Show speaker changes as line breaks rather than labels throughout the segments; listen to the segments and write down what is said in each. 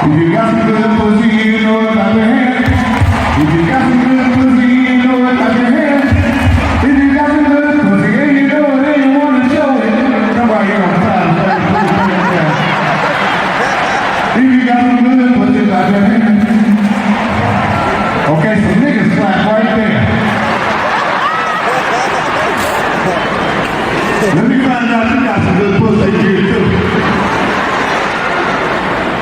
If you got some good pussy, you know what I mean. If you got some good pussy, you know what I mean. If you got some good pussy, and you know it, and you want to show it. Somebody here on time. If you got some good pussy, I mean. Okay, some niggas clap right there. Let me find out you got some good pussy here too.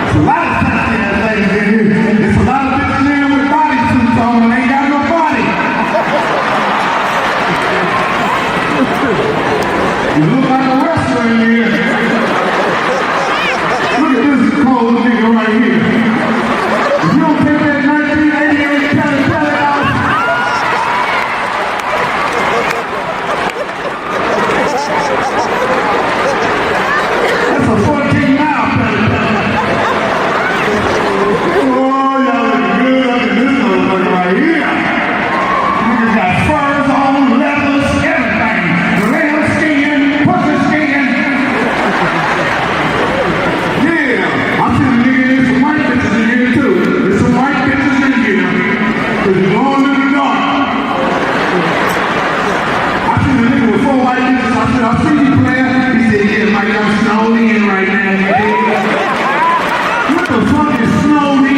It's a lot of sexy ass ladies in here. It's a lot of bitches in here with body suits on and ain't got no body. You look like a wrestler in here. Look at this cold nigga right here. If you don't take that 1988 California out, that's a 14-mile California. Oh, y'all look good up in this motherfucker right here. Niggas got furs on, leathers, everything. Lamb skin, pussy skin. Yeah, I'm seeing a nigga in some white bitches in here too. There's some white bitches in here. Cause you're going in the dark. I seen a nigga with 4 white bitches. I said, I'll see you player. He said, yeah, Mike, I'm snowed in right now. What the fuck is snowed in?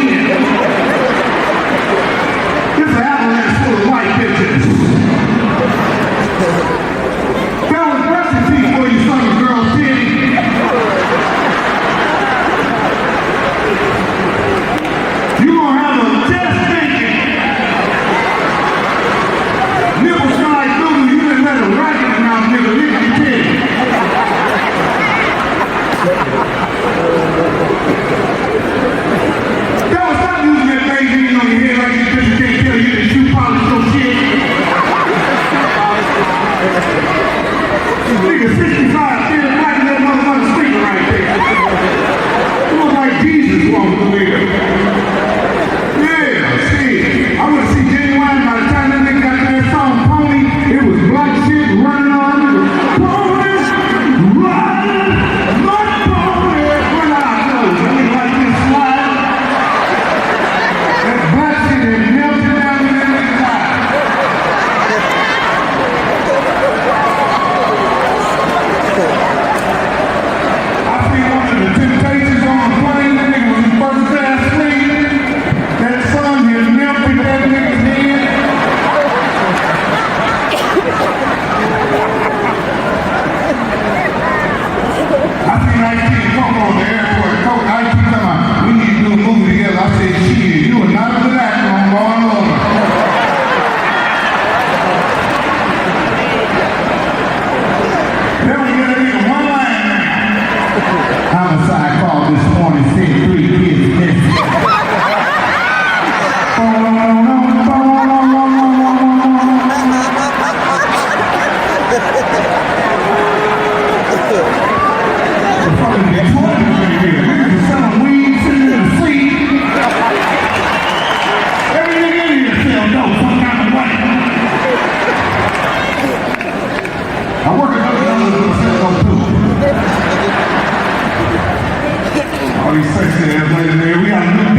It's an avalanche full of white bitches. That was recipe for you son of girls titty. You gonna have a test thinking. Nipples smell like noodles, you done let a racket in mouth nigga lick your titty. That was stop using that baby on your head like this bitch can't tell you that you polish your shit. This nigga 65 still knocking that motherfucker sleeping right there. You look like Jesus walking through here. Yeah, see, I wouldn't see Genuine by the time that nigga got that song Pony. It was black shit running on. Pony, run, my pony. When I go, let me like this slide. That black shit is melting down in that nigga's eye. I see one of the Temptations on the plane. That nigga was in first class sleep. That sun had melted that nigga's head. I seen IT come on the airport. Coach IT come out. We need to do a movie together. I said, shit, you are not a good actor on Law and Order. Then we get a nigga one line now. Homicide call this morning said 3 kids missing. The fucking Detroit is right here. Niggas are selling weed, sitting in the seat. Every nigga in here sell dope some kind of way. I work another little sell too. All these sexy ass ladies there. We got a new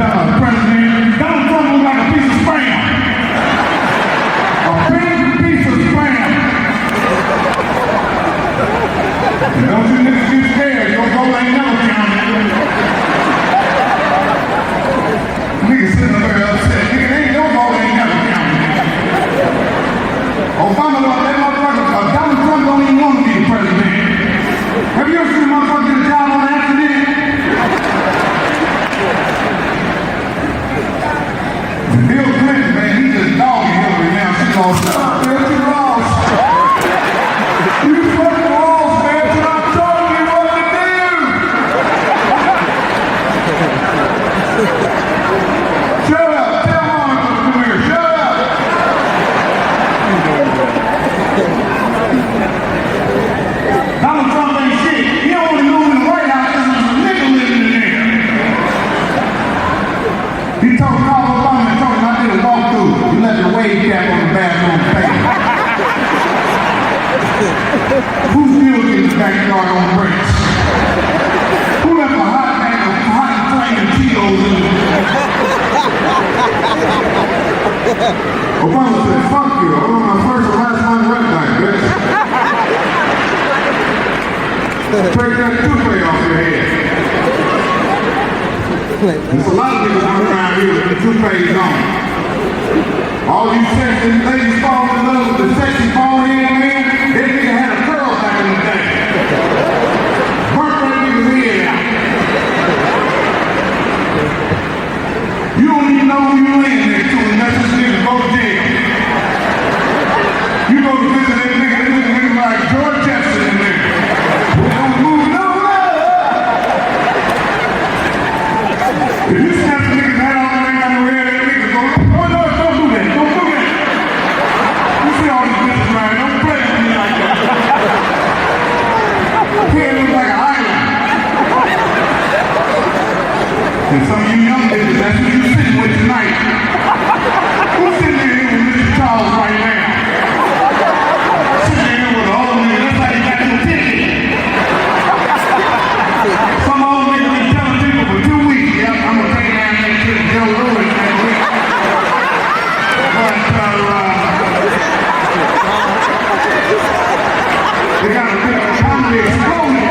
president. Donald Trump looks like a piece of spam. A big piece of spam. Don't you niggas get scared. Your vote ain't never counted. Niggas sitting up there upset. Nigga, your vote ain't never counted. Obama lost that motherfucker. Donald Trump don't even want to be the president. Have you ever seen a motherfucker get a job on accident? you. I'm on my first and last one run night, bitch. Take that toupee off your head. There's a lot of people running around here with the toupees on. All you sexy ladies falling in love with the sexy bald head man, that nigga had a curl back in the day. Burnt that nigga's head out. You don't even know who you laying next to unless this nigga go to jail. You go to visit that nigga like George Jefferson in there. We don't move no love. If you snap the nigga's head out there on the red, that nigga go, oh no, don't do that, don't do that. You see all these bitches, man, don't play with me like that. Head looks like an island. And some of you young niggas, that's what you sitting with tonight. Who's sitting here with Mr. Charles right now? Sitting here with an old nigga, that's like he got your ticket. Some old nigga been telling people for 2 weeks, yep, I'm gonna take down that shit to Joe Louis next week. But, they got a big comedy explosion.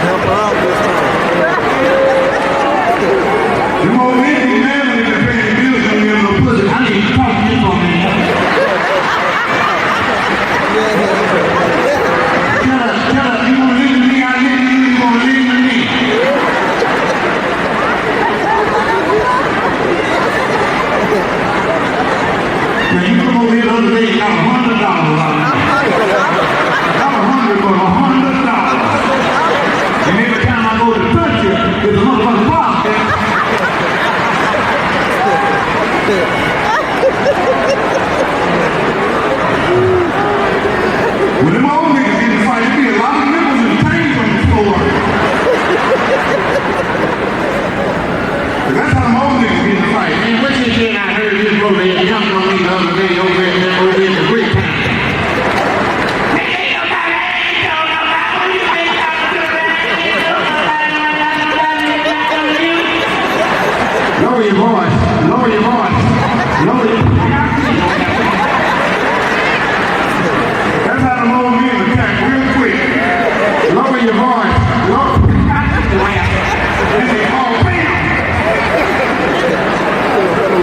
Help her out this time.
You know, we ain't mad when they're paying bills and you're no pussy. I need to talk to you for a minute. Shut up. You gonna leave me out here, you gonna leave me. Now you come over here the other day and got $100 out of me. Not 100, but $100. And every time I go to touch you, there's a motherfucking problem. When them old niggas get in the fight, there be a lot of nipples and tangs on the floor. That's how them old niggas get in the fight. Man, what you saying? I heard this brother there jumping on me the other day over in the Greek town. Lower your voice. Lower your voice. Lower your voice. That's how the old men attack real quick. Lower your voice. Lower. This is all bam.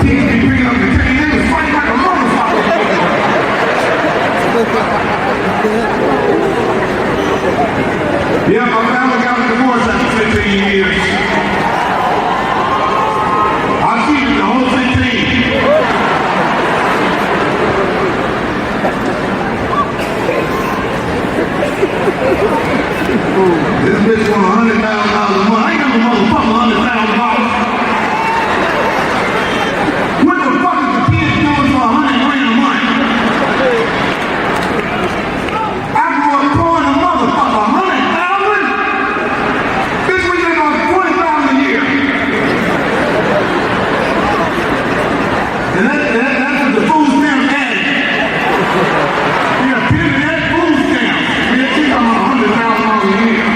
Teams be picking up the chain. They was fighting like a motherfucker. Yeah, my family got a divorce after 15 years. I cheated the whole 15. This bitch want $100,000 a month. I ain't got no motherfucker $100,000. What the fuck is the kids doing for $100,000 a month? I grew up pouring a motherfucker $100,000. Bitch, we live on $20,000 a year. And that's what the food stamp added. Yeah, pin that food stamp. Man, she's on $100,000 a year.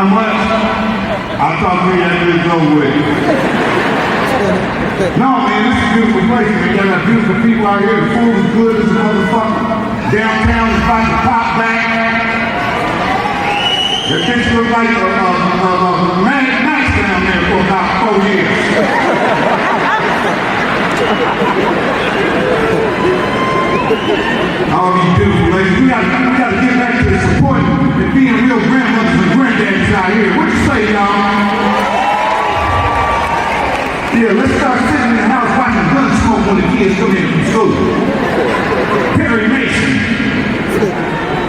much? I thought maybe that didn't go with it. No, man, this is a beautiful place, man. Y'all got beautiful people out here. The food is good as a motherfucker. Downtown is about to pop back. The things look like Mad Max down there for about 4 years. All these beautiful ladies. We gotta get back to the support and being real grandmothers and granddaddies out here. What you say, y'all? Yeah, let's start sitting in the house watching Gunsmoke when the kids come in from school. Perry Mason.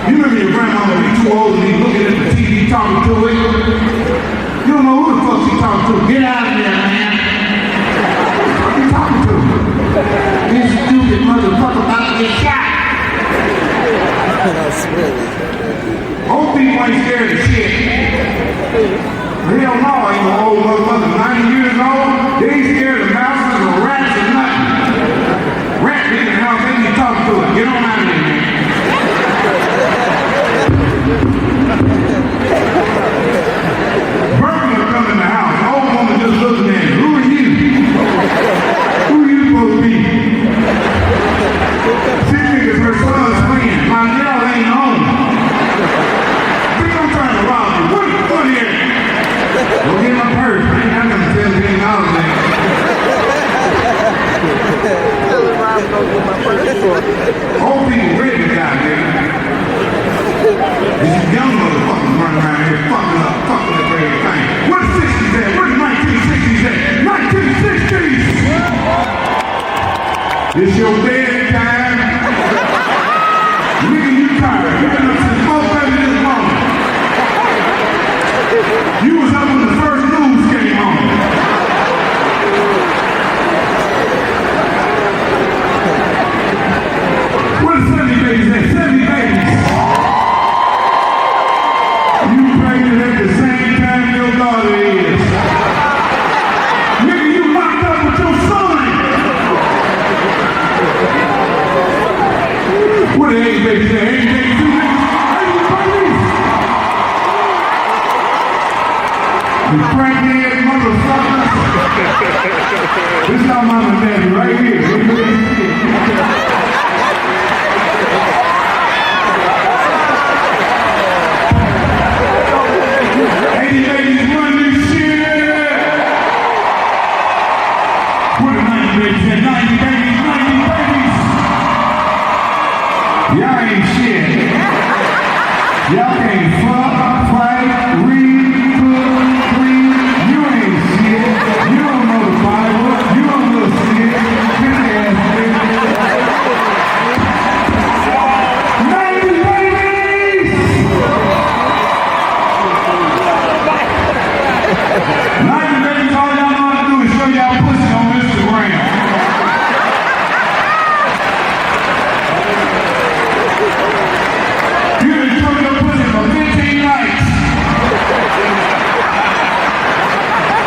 You remember your grandmama be too old to be looking at the TV talking to it? You don't know who the fuck she talking to. Get out of there, man. What are you talking to? This stupid motherfucker about to get shot. Old people ain't scared of shit. Hell no, ain't no old motherfucker 90 years old. They ain't scared of mouses or rats or nothing. Rat in the house, they ain't talking to it. Get on out of here, man. Burton will come in the house. The old woman just looking at him. Who are you? Who are you supposed to be? She thinks her son's friend. My girl ain't home. Think I'm trying to rob you. What here? Go get my purse. I ain't got nothing to $10 million, man. Old people ready to die, man. These young motherfuckers running around here fucking up everything. Where the 60s at? Where the 1960s at? 1960s! It's your bedtime. Nigga, you tired. You've been up since 4:30 this morning. You was up when the first news came on. Where the 70 babies at? 70 babies. You pregnant at the same time your daughter is. Nigga, you locked up with your son. What the 80 babies at? 80 babies, 2 niggas? 80 babies. You pregnant motherfuckers. This is our mama and daddy right here. Y'all ain't shit. Y'all can't fuck, fight, read, cook, clean. You ain't shit. You don't know the Bible. You don't know shit. Get your ass nigga. 90 babies! 90 babies, all y'all know how to do is show y'all pussy on Instagram. You done showed your pussy for 15 nights.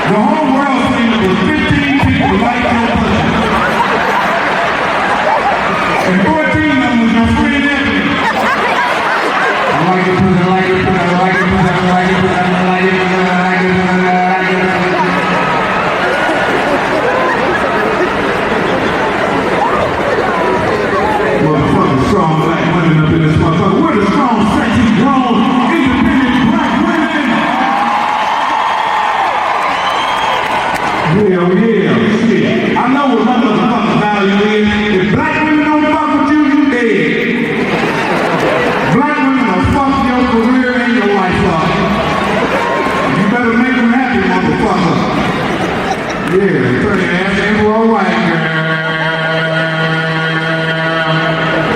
The whole world seen it was 15 people like your pussy. And 14 of them was your friend Ebony. I like your pussy, I like your pussy, I like your pussy, I like your pussy, I like your pussy, I like your pussy, I like your pussy. Motherfucking strong black women up in this motherfucker. We're the strong, sexy, grown, independent black women. Hell yeah, shit. I know what my motherfucking value is. If black women don't fuck with you, you dead. Black women will fuck your career and your life up. You better make them happy, motherfucker. Yeah, turn your ass into a white girl.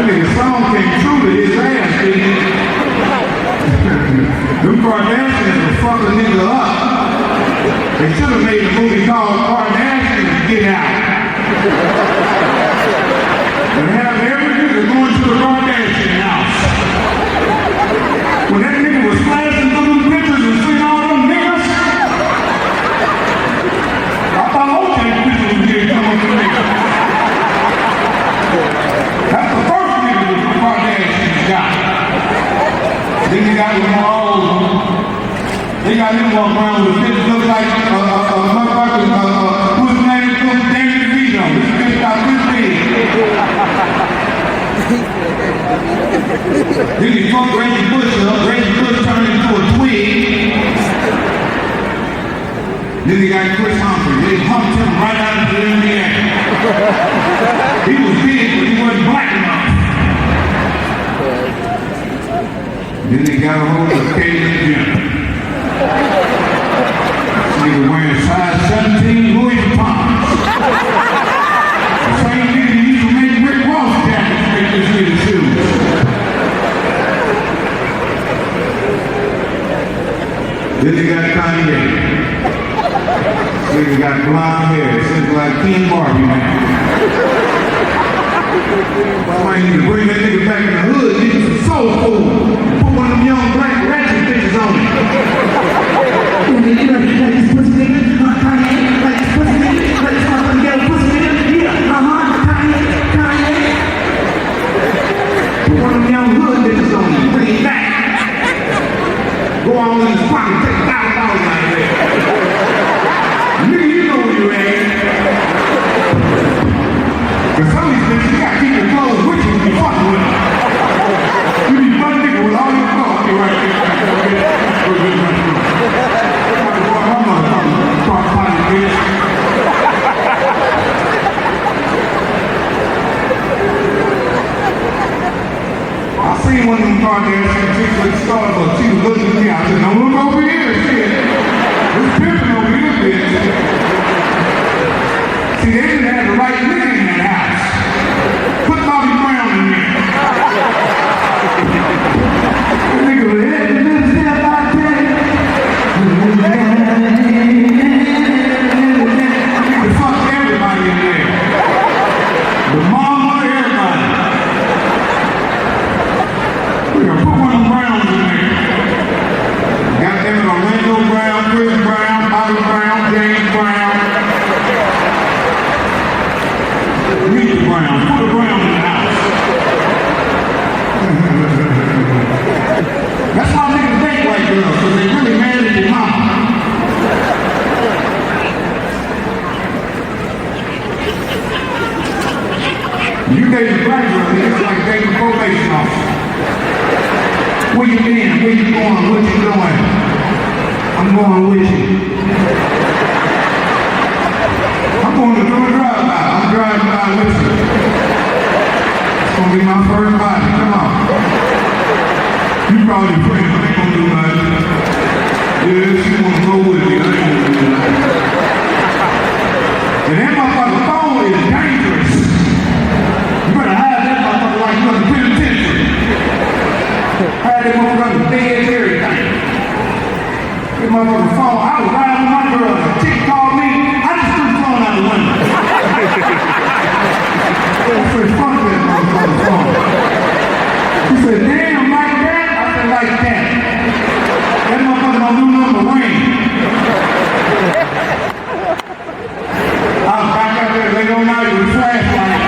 The song came true to his ass, didn't it? Them Kardashians will fuck a nigga up. They should have made a movie called Kardashians Get Out. And have every nigga going to the Kardashian house. When that nigga was flashing through them pictures and seeing all them niggas, I thought OJ pictures was getting come up to me. That's the first nigga the Kardashians got. Then you got them all. They got him walking around with a bitch look like motherfucker, what's his name? David DeVito. This bitch got this big. Then he fucked Reggie Bush up. Reggie Bush turned into a twig. Then he got Chris Humphrey. They humped him right out of the NBA. He was big, but he wasn't black enough. Then they got a hold of Cajun Jim. Nigga wearing size 17 Louis Vuittons. The same nigga used to make Rick Ross jackets to make this nigga shoes. Then they got Kanye. Nigga got blonde hair, seems like King Barbie man. Somebody need to bring that nigga back in the hood, get him some soul food. Put one of them young black ratchet bitches on him. You know, like this pussy nigga, Kanye, like this pussy nigga, like this motherfucking ghetto pussy nigga, yeah, Kanye. Put one of them young hood bitches on him, bring him back. Go all in his pocket, take $1,000 out of there. Nigga, you know where you at. Cause some of these bitches, you gotta keep your clothes with you when you fucking with them. You be fun nigga with all your clothes. Okay, right there. I seen one of them Kardashian chicks with stars, but she was looking at me. I said, don't look over here, shit. It's pimping over here, bitch. See, they didn't have the right nigga in that house. Put Bobby Brown in there. That nigga was head to this step out there. They fucked everybody in there. The mama, everybody. We're gonna put one of them Browns in there. Goddamn it, Orlando Brown, Chris Brown, Bobby Brown, James Brown. Meet the Brown. Put a Brown in the house. That's why niggas date white girls, because they really married their mama. You date a black girl, it's like dating a probation officer. Where you been? Where you going? What you doing? I'm going with you. I'm going to do a drive-by. I'm driving by with you. It's going to be my first body. Come on. You probably friends, but I ain't going to do nothing. Yeah, she want to go with me. I ain't going to do nothing. And that motherfucker phone is dangerous. You better hide that motherfucker like you're in the penitentiary. Hide that motherfucker dead everything. That motherfucker phone, I was riding with my girl, a chick called me, I just threw the phone out the window. I said, fuck that motherfucker phone. She said, damn, like that? I said, like that. That motherfucker don't do nothing but ring. I was back out there, they go out with a flashlight.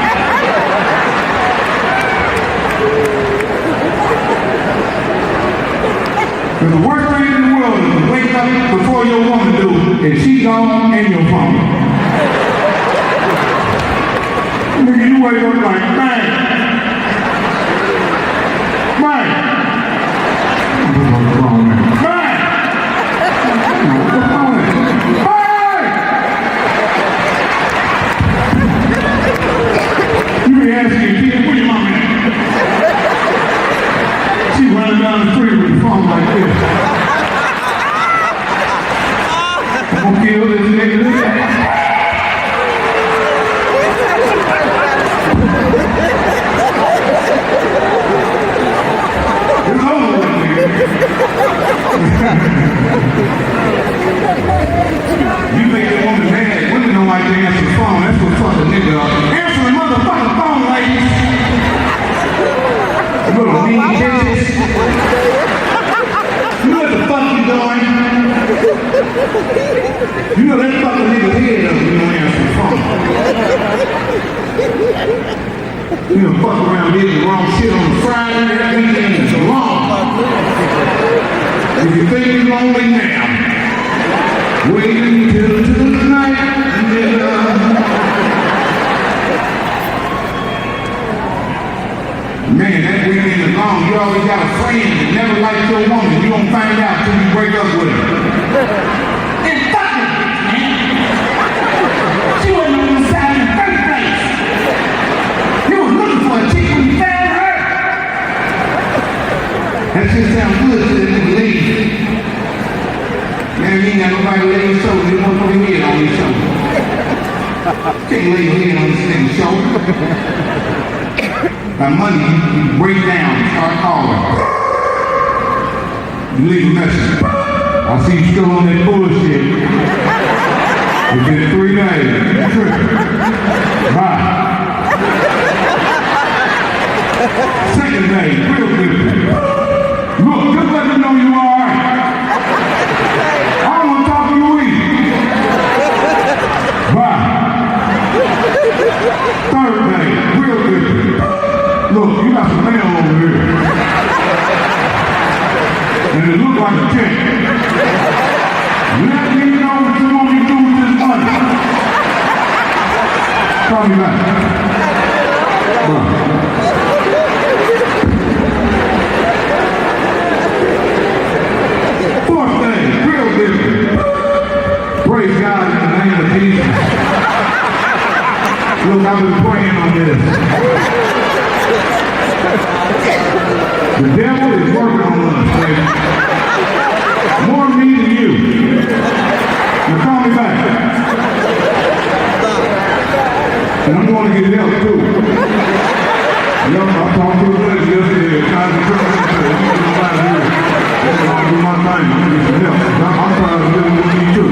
Because the worst thing in the world is to wake up before your woman do, and she gone and your phone. Nigga, you wake up like, man. You be asking, kid, where your mama at? She running down the street with the phone like this. I'm gonna kill this nigga. It's over with, nigga. You make that woman mad. Women don't like to answer the phone. That's what fuck a nigga up. Answer the motherfucking phone, ladies. Little mean bitches. You know what the fuck you doing? You know that fucking nigga head up when you don't answer the phone. You know, fuck around did the wrong shit on Friday, that weekend is long. If you think you're lonely now, always got a friend that never liked your woman. You don't find out till you break up with her. And fuck it, man. She wasn't on the side in the first place. You was looking for a chick when you found her. That shit sounds good to that nigga leave. Man, you ain't got nobody to lay your shoulder. You want to put your head on your shoulder. Can't lay your head on this nigga's shoulder. By Monday, you break down and start calling. You leave a message. I see you still on that bullshit. It's been 3 days. You tripping. Bye. Second day, real different. Look, just let me know you all right. I don't want to talk to you either. Bye. Third day, real different. Look, you got some mail over here. And it looks like a check. Let me know what you want me to do with this money. Call me back. Fourth day, real different. Praise God in the name of Jesus. Look, I've been praying on this. The devil is working on us, baby. More me than you. Now call me back. And I'm going to get help too. I talked to a lady yesterday, trying to tell me that you can find here. I'm going to do my thing. I'm going to get some help. I'm trying to live with you too.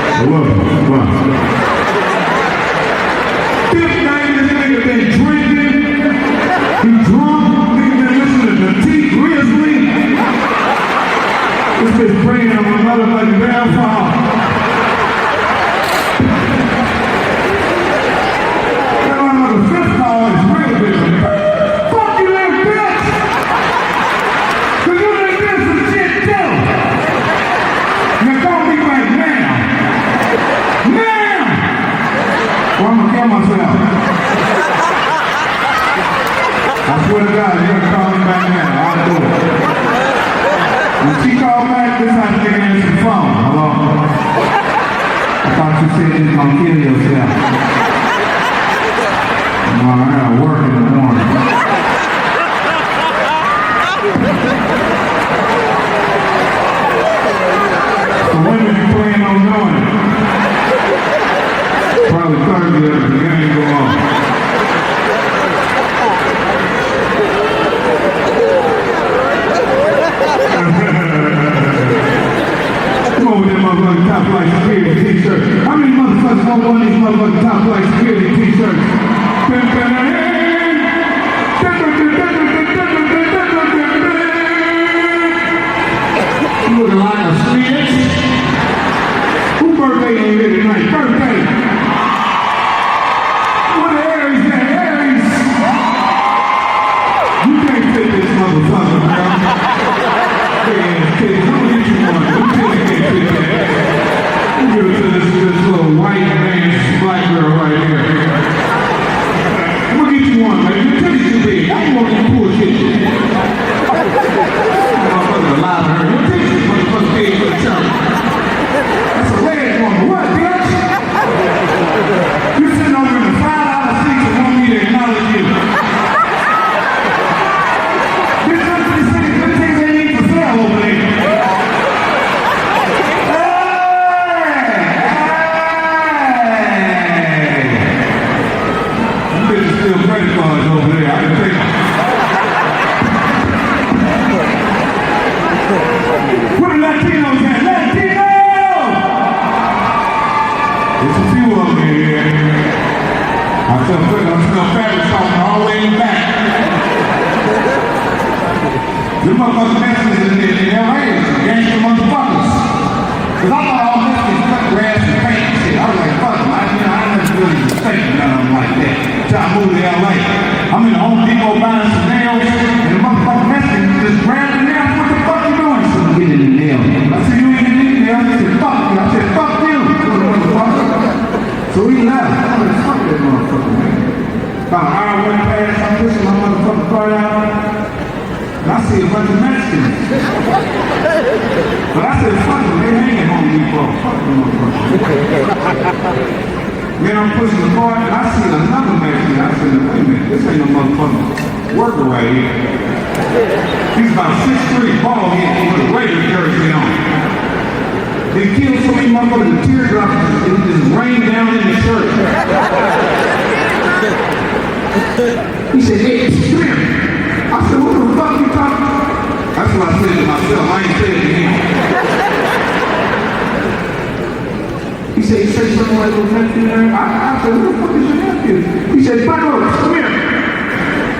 I love you. Bye. Fifth night, this nigga been drinking. He drunk. Nigga been listening to T. Grizzly. This bitch praying on my motherfucking grandfather. The fifth call is real different. Fuck you, little bitch! Cause you done did some shit too! Now call me right now! Now! Or I'm gonna kill myself. I swear to God, you're gonna call me back now. I'll do it. When she called back, this time she didn't answer the phone. Hello? I thought you said you was gonna kill yourself. I gotta work in the morning. So when are you planning on doing it? Probably Thursday after the game go on. Come on with that motherfucking top flight security t-shirt. How many motherfuckers want one of these motherfucking top flight security t-shirts? You looking like a snitch. Who birthday is here tonight? Birthday. What the Aries at? Aries. You can't fit this motherfucker, bro. Big ass kid. I'm gonna get you one. You can't fit that. You give it to this little white man, black girl right here. I'm gonna get you one, man. Your titties too big. I ain't want you to pull shit. Motherfucker alive to her. Your titties is motherfucker big for the church. That's a red woman. What, bitch? You sitting over in the $5 seats and want me to acknowledge you. Bitch, look at these things. What things they need for sale over there? Still credit cards over there. I can take them. Put the Latinos in. Latino! There's a few of them here. I still fabric softener all the way in the back. Them motherfucking Mexicans in LA is gangster motherfuckers. Cause I thought all Mexicans cut grass and paint and shit. I was like, fuck them. I never really respected none of them like that. Till I moved to LA. I'm in the Home Depot buying some nails, and the motherfucking Mexican just grabbed the nails. What the fuck you doing? So I'm getting the nail. I said, you ain't getting the nail. He said, fuck you. I said, fuck you. So he left. I said, fuck that motherfucker, man. About an hour went past, I'm pushing my motherfucking car out. Mexicans. But I said, fuck them, they hanging Home Depot. Fuck them motherfuckers. Man, I'm pushing the car and I see another Mexican. I said, wait a minute, this ain't no motherfucking worker right here. He's about 6'3", bald head with a Raiders jersey on. They killed so many motherfuckers, the teardrops just rained down in the shirt. He said, hey, come here. I said, what the fuck you talking about? That's what I said to myself. I ain't said it to him. He said, you say something like those nephew there? I said, who the fuck is your nephew? He said, Paco, come here.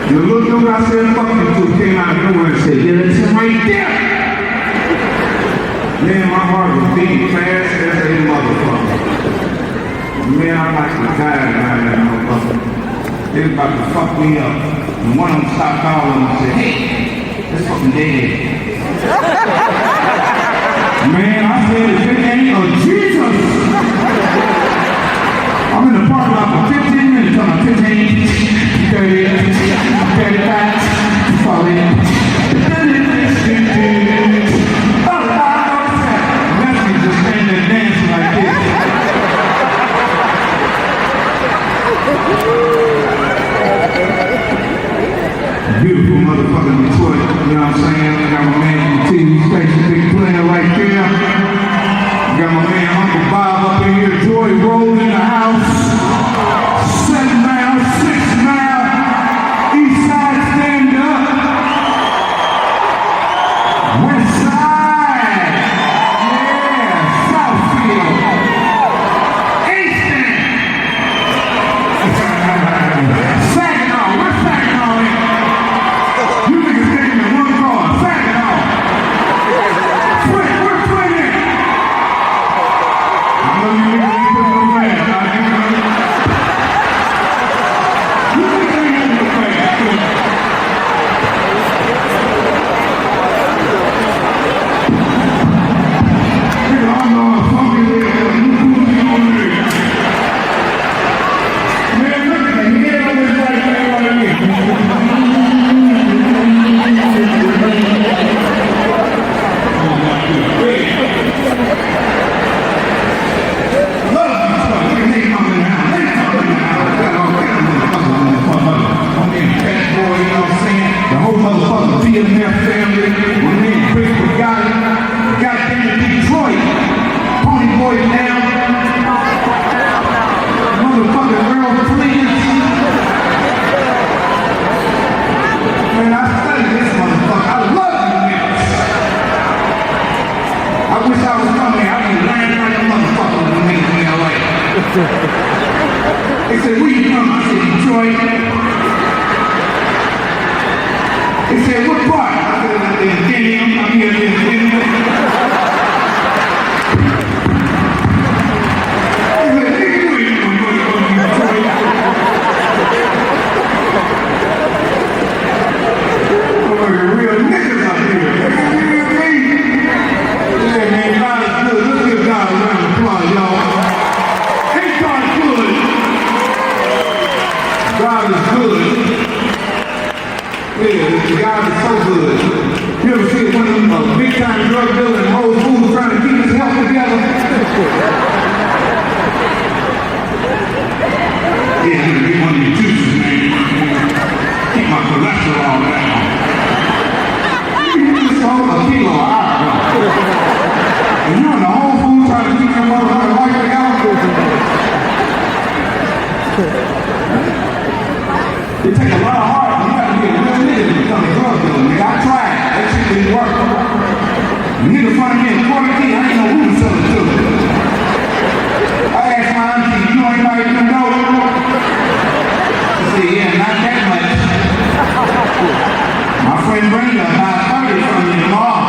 The little dude I said, fuck you to came out of nowhere and said, yeah, that's him right there. Man, my heart was beating fast as a motherfucker. Man, I like to die behind that motherfucker. They was about to fuck me up. And one of them stopped calling and said, hey, that's fucking dead. Man, I said, if it ain't of Jesus. I'm in the parking lot for 15 minutes. I'm 15, 30, 35, 40. Messi just standing there dancing like this. Beautiful motherfucking Detroit, you know what I'm saying? I got my man from the TV station, big player right there. I got my man Uncle Bob up in here, Joy Road in the house. 7 Mile, 6 Mile, East Side stand up. West Side, yeah, Southfield, Easton. Saginaw, where's Saginaw in? You niggas taking in one car, Saginaw. Twin, where's Twin in? I know you niggas ain't put no man. You niggas ain't put no man. Nigga, I know I'm fucking with you. Man, look at that. You get on this right there right here. They said, where you from? I said, Detroit. They said, what part? I said, I'm here in Denver. They said, nigga, you ain't gonna go to Detroit. Oh, real niggas out here. Yeah, man, God is good. Let's give God a round of applause, y'all. Ain't God good? God is good. Yeah, God is so good. You ever see one of them big time drug dealers and old fools trying to keep his health together? Yeah, I'm gonna get one of your juices, man. Keep my cholesterol down. You just hold a kilo of iron. And you're in the whole food trying to keep your motherfucking life together. It takes a lot of heart. You got to be a real nigga to become a drug dealer, nigga. I tried. That shit didn't work. And nigga front of me in 40 feet, I ain't know who to sell it to. I asked my auntie, you know anybody who can know? She said, yeah, not that much. My friend Brenda, about 30 from you tomorrow.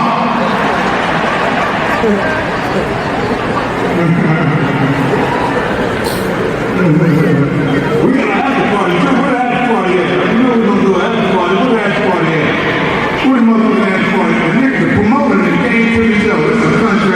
We got an after party too. Where the after party at? You know we're gonna do an after party. Where the after party at? Where the motherfucking after party at? The niggas are promoting the game for yourself. It's a country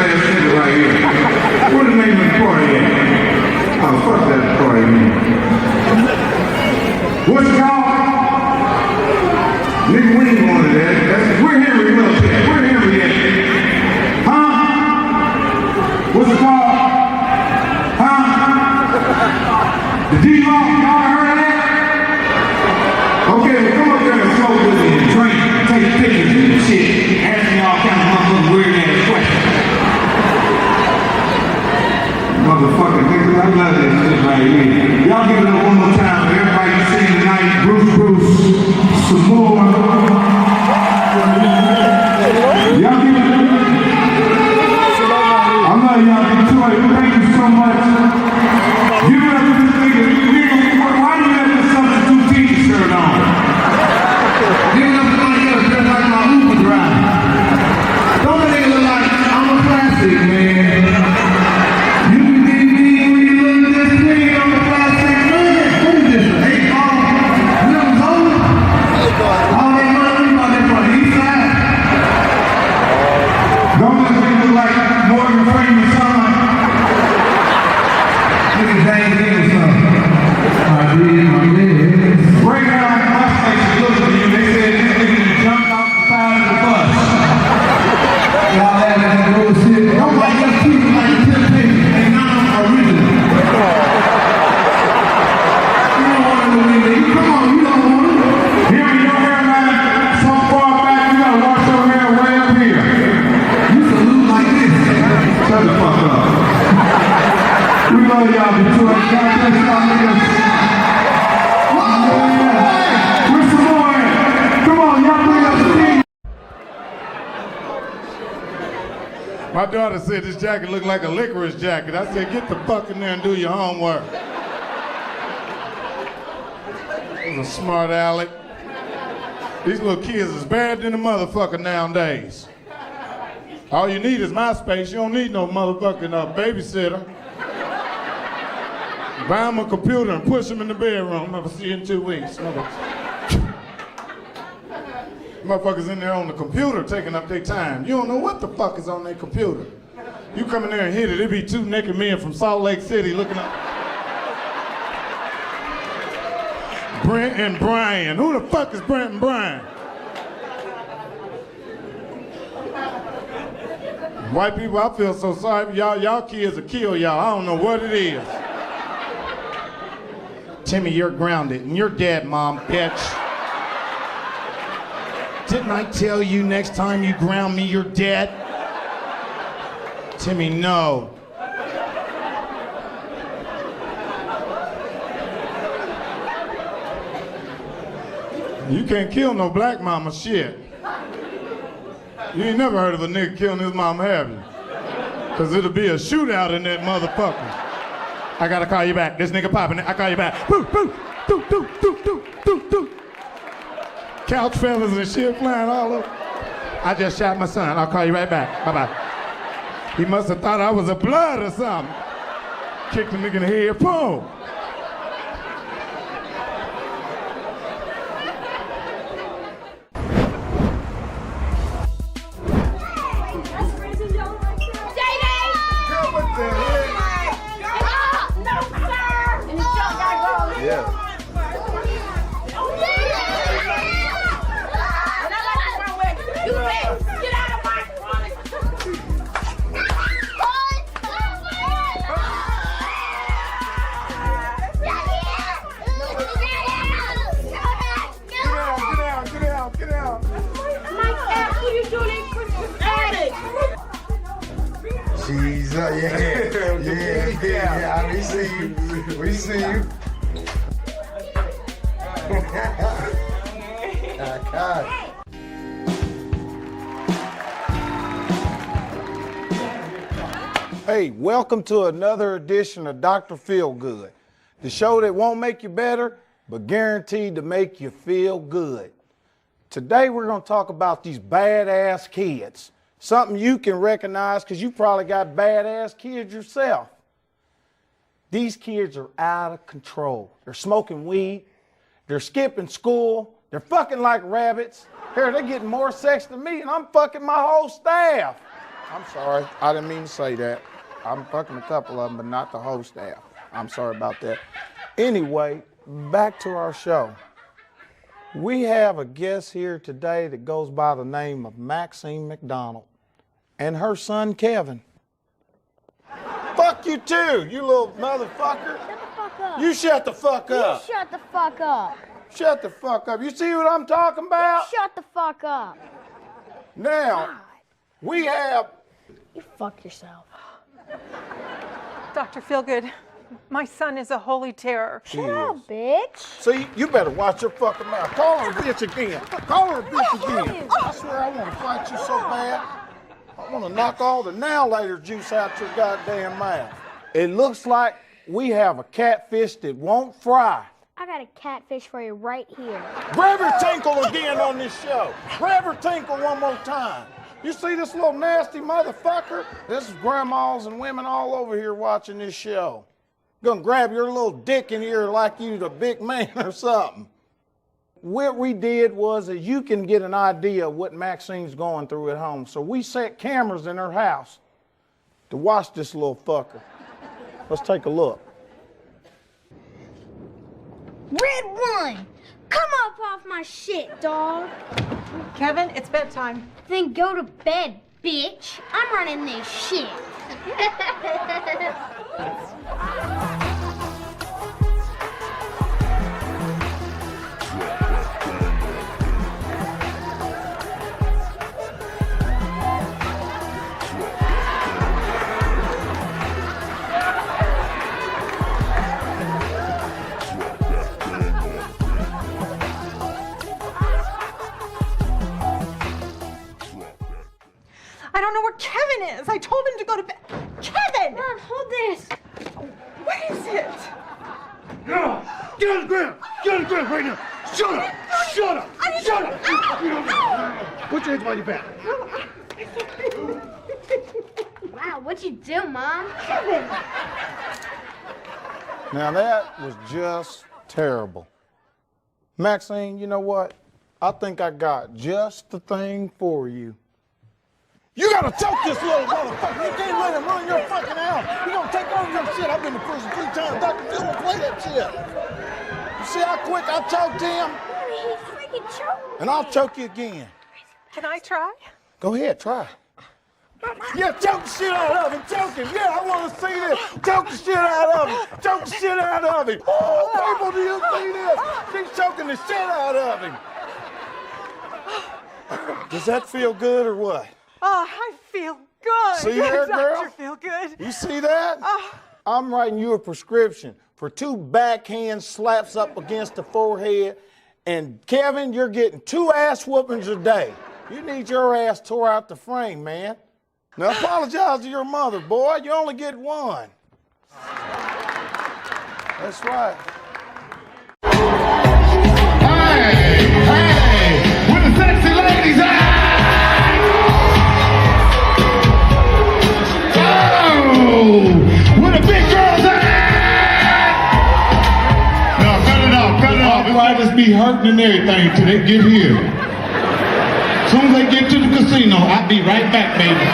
tonight. Y'all give it up one more time for everybody you seen tonight. Bruce, some more. Y'all give it up. I love y'all, Detroit. Thank you so much. Give it up to this nigga. Why do you have this substitute teacher shirt on? Give it up to somebody else just like my Uber driver. Don't let it look like I'm a classic, man. You can be me when you look at this nigga on the classic. What is this, an 8-ball? Little zone? All that money, we bought that from the east side. Don't let me look like Morgan Freeman's son. Look at James Dean's son. I did my legs. Right now, my station looked at you. They said this nigga jumped off the side of the bus. Y'all had that bullshit. Nobody else treats it like a temptation. They not original. You don't want to believe it. Come on, you don't want it. Here we go, hairline so far back, you gotta wash your hair way up here. You salute like this. Shut the fuck up. We love y'all, Detroit. God bless y'all niggas. Yeah. Where's some more at? Come on, y'all bring up the team. My daughter said this jacket looked like a licorice jacket. I said, get the fuck in there and do your homework. It was a smart aleck. These little kids is bad than a motherfucker nowadays. All you need is MySpace. You don't need no motherfucking babysitter. Buy them a computer and push them in the bedroom. I'll see you in 2 weeks. Motherfuckers in there on the computer taking up their time. You don't know what the fuck is on their computer. You come in there and hit it, it be 2 naked men from Salt Lake City looking up. Brent and Brian. Who the fuck is Brent and Brian? White people, I feel so sorry for y'all. Y'all kids will kill y'all. I don't know what it is. Timmy, you're grounded. And you're dead, Mom, bitch. Didn't I tell you next time you ground me, you're dead? Timmy, no. You can't kill no black mama, shit. You ain't never heard of a nigga killing his mama, have you? Cause it'll be a shootout in that motherfucker. I gotta call you back. This nigga popping it. I call you back. Boo, boo, doo, doo, doo, doo, doo, doo. Couch feathers and shit flying all over. I just shot my son. I'll call you right back. Bye-bye. He must have thought I was a blood or something. Kicked the nigga in the head. Boom. Yeah, we see you. We see you. God. Hey, welcome to another edition of Dr. Feel Good, the show that won't make you better, but guaranteed to make you feel good. Today we're going to talk about these badass kids. Something you can recognize because you probably got badass kids yourself. These kids are out of control. They're smoking weed. They're skipping school. They're fucking like rabbits. Here, they're getting more sex than me, and I'm fucking my whole staff. I'm sorry. I didn't mean to say that. I'm fucking a couple of them, but not the whole staff. I'm sorry about that. Anyway, back to our show. We have a guest here today that goes by the name of Maxine McDonald and her son, Kevin. Fuck you too, you little motherfucker.
Shut the fuck up.
You shut the fuck up.
You shut the fuck up.
Shut the fuck up. You see what I'm talking about?
Shut the fuck up.
Now, we have...
You fuck yourself.
Dr. Feelgood, My son is a holy terror.
Shut up, bitch.
See, you better watch your fucking mouth. Call her a bitch again. Call her a bitch again. I swear I want to fight you so bad. I want to knock all the now later juice out your goddamn mouth. It looks like we have a catfish that won't fry.
I got a catfish for you right here.
Grab her tinkle again on this show. Grab her tinkle one more time. You see this little nasty motherfucker? This is grandmas and women all over here watching this show. Gonna grab your little dick in here like you the big man or something. What we did was that you can get an idea of what Maxine's going through at home. So we set cameras in her house to watch this little fucker. Let's take a look.
Red one! Come up off my shit, dog.
Kevin, it's bedtime.
Then go to bed, bitch. I'm running this shit.
I don't know where Kevin is. I told him to go to bed. Kevin!
Mom, hold this.
What is it?
Get up! Get on the ground! Get on the ground right now! Shut up! Shut up! Shut up! Put your hands behind your back.
Wow, what'd you do, Mom? Kevin!
Now that was just terrible. Maxine, you know what? I think I got just the thing for you. You gotta choke this little motherfucker. You can't let him run your fucking house. You gonna take over your shit. I've been to prison 3 times. Dr. Phil will play that shit. You see how quick I choked him?
He freaking choked.
And I'll choke you again.
Can I try?
Go ahead, try. Yeah, choke the shit out of him. Choke him. Yeah, I want to see this. Choke the shit out of him. Choke the shit out of him. Oh, people, do you see this? She's choking the shit out of him. Does that feel good or what?
Oh, I feel good.
See there, girl?
I feel good.
You see that? I'm writing you a prescription for 2 backhand slaps up against the forehead. And Kevin, you're getting 2 ass whoopings a day. You need your ass tore out the frame, man. Now apologize to your mother, boy. You only get 1. That's right.
Hey! Hey! Where the sexy ladies at? Where the big girls at? No, cut it off, cut it off. Arthritis be hurting and everything till they get here. As soon as they get to the casino, I'll be right back, baby.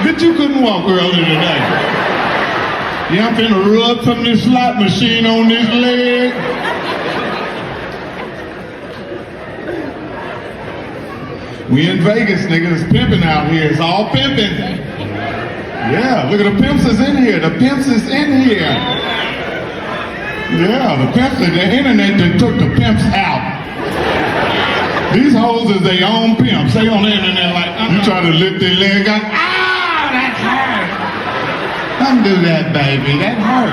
Bitch, you couldn't walk earlier today. Yeah, I'm finna rub some of this slot machine on this leg. We in Vegas, nigga. It's pimping out here. It's all pimping. Yeah, look at the pimps is in here. The pimps is in here. Yeah, the pimps, the internet that took the pimps out. These hoes is their own pimps. They on the internet like, you try to lift their leg up. Ah, that hurt. Don't do that, baby. That hurt.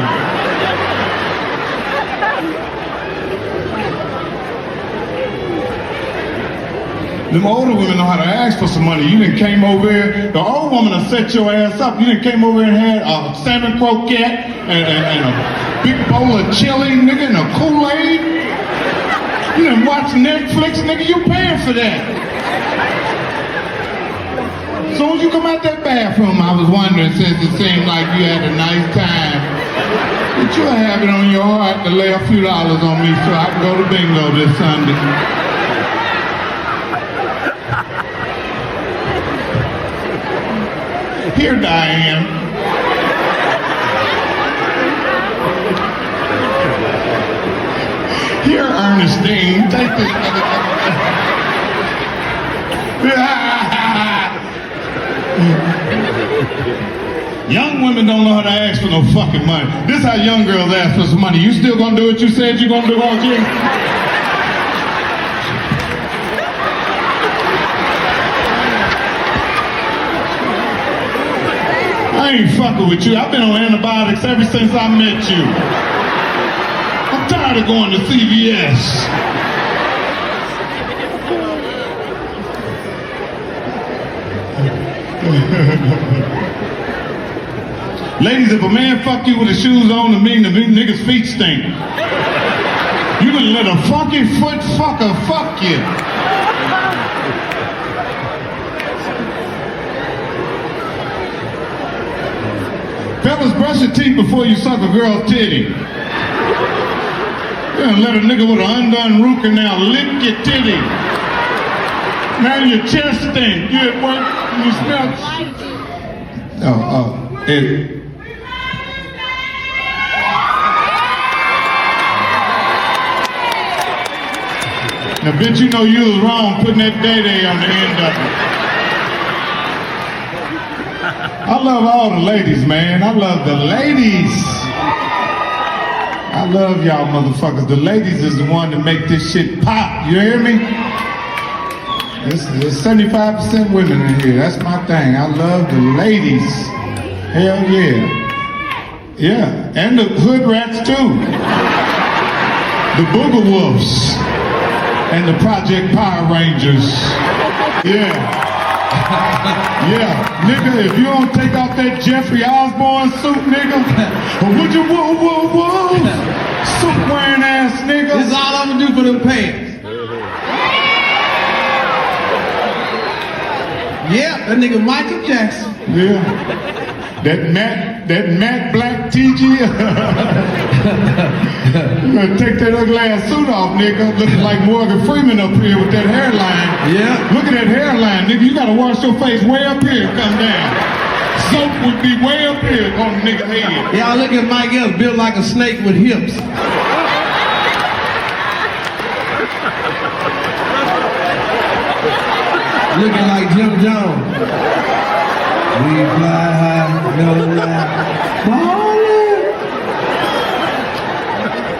Them older women know how to ask for some money. You done came over here, the old woman will set your ass up. You done came over here and had a salmon croquette and a big bowl of chili, nigga, and a Kool-Aid. You done watch Netflix, nigga, you paying for that. As soon as you come out that bathroom, I was wondering, since it seemed like you had a nice time, that you'll have it on your heart to lay a few dollars on me so I can go to bingo this Sunday. Here, Diane. Here, Ernestine. Take this. Young women don't know how to ask for no fucking money. This is how young girls ask for some money. You still gonna do what you said you gonna do, RG? I ain't fucking with you. I've been on antibiotics ever since I met you. I'm tired of going to CVS. Ladies, if a man fuck you with his shoes on, it mean the nigga's feet stink. You gonna let a funky foot fucker fuck you. Fellas, brush your teeth before you suck a girl's titty. You gonna let a nigga with an undone root canal lick your titty. Now your chest stink. You at work, you smell. Hey. Now, bitch, you know you was wrong putting that day on the end of it. I love all the ladies, man. I love the ladies. I love y'all motherfuckers. The ladies is the one that make this shit pop. You hear me? There's 75% women in here. That's my thing. I love the ladies. Hell yeah. Yeah, and the hood rats too. The booger wolves. And the Project Power Rangers. Yeah. Yeah. Nigga, if you don't take off that Jeffrey Osborne suit, nigga, or would you woo suit wearing ass nigga?
This is all I'm gonna do for them pants. Yeah, that nigga Michael Jackson.
Yeah. That matte black TG. You gonna take that ugly ass suit off, nigga. Looking like Morgan Freeman up here with that hairline.
Yeah.
Look at that hairline, nigga. You gotta wash your face way up here, come down. Soap would be way up here on the nigga head.
Y'all look at Mike Epps built like a snake with hips. Looking like Jim Jones. We fly high, no lie.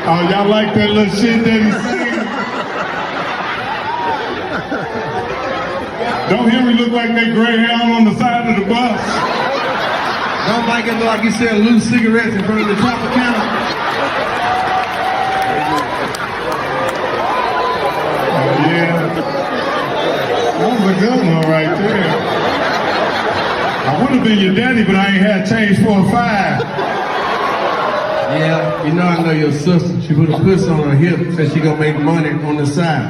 Oh, y'all like that little shit that he sing? Don't Henry look like that Greyhound on the side of the bus?
Don't like it look like he selling loose cigarettes in front of the Tropicana.
Oh, yeah. That was a good one right there. I would have been your daddy, but I ain't had change for a 5.
Yeah, you know I know your sister. She put a puss on her hip, said she gonna make money on the side.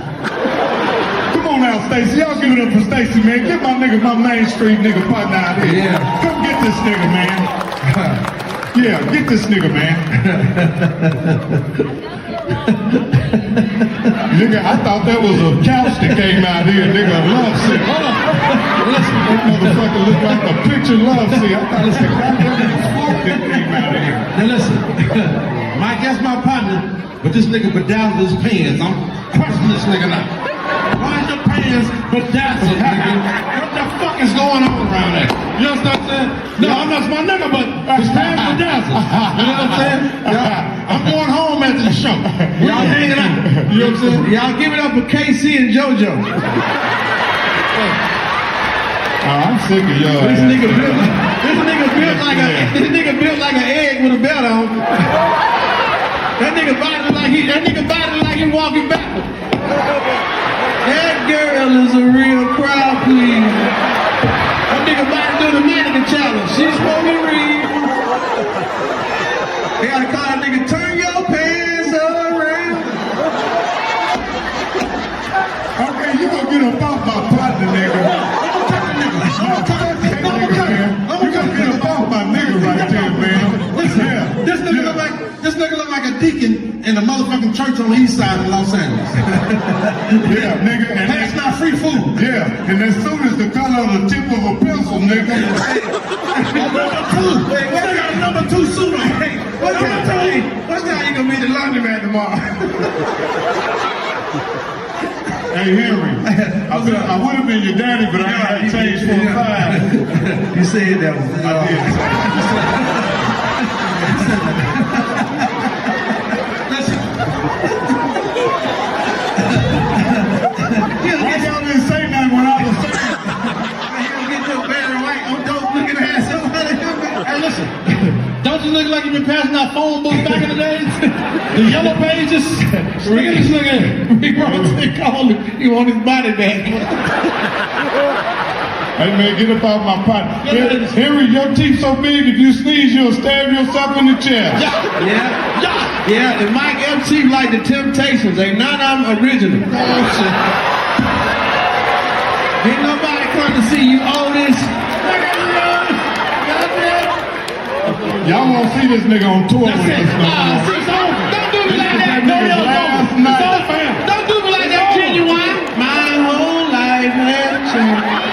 Come on now, Stacy. Y'all give it up for Stacy, man. Get my nigga, my Main Street nigga partner out here.
Yeah.
Come get this nigga, man. Yeah, get this nigga, man. Nigga, I thought that was a couch that came out here, nigga, a love seat. Hold on. Listen, that motherfucker looked like a picture love seat. I thought it was a goddamn smoke that came out of here.
Now listen, Mike, that's my partner, but this nigga bedazzled his pants. I'm questioning this nigga now. Why is your pants bedazzled, nigga? What the fuck is going on around there? You know what I'm saying? No, I'm not my nigga, but his pants bedazzled. You know what I'm saying? I'm going home after the show. Y'all hanging out. You know what I'm saying? Y'all give it up for KC and JoJo.
Oh, I'm sick of y'all.
This nigga built like an egg with a belt on. That nigga body like he walking backwards. That girl is a real crowd, please. That nigga body do the mannequin challenge. She's smoking weed. They gotta call that nigga, turn your pants around.
Okay, you gonna get up off my partner, nigga. You gonna get up off my nigga right there, man.
Listen, this nigga look like a deacon in a motherfucking church on the east side of Los Angeles.
Yeah, nigga. And
Hey, it's not free food.
yeah, and as soon as the color of the tip of a pencil, nigga.
Number two suit on. Hey, what's time you gonna be the laundromat tomorrow?
Hey, Henry, I would have been your daddy, but I had changed for a 5.
You said that one.
I did. Why y'all didn't say nothing when I was saying?
Get your Barry White, I'm dope looking ass. Hey, look like you've been passing out phone books back in the days? The yellow pages? Look at this nigga. He want his body back.
Hey man, get up off my pot. Henry, your teeth so big, if you sneeze, you'll stab yourself in the chest.
Yeah, and Mike Epps teeth like the Temptations. Ain't none of them original. Ain't nobody come to see you, Otis.
Y'all won't see this nigga on tour with us no more.
It's over. Don't do me like that. No, it's over. Don't do me like that, Genuine. My whole life has changed.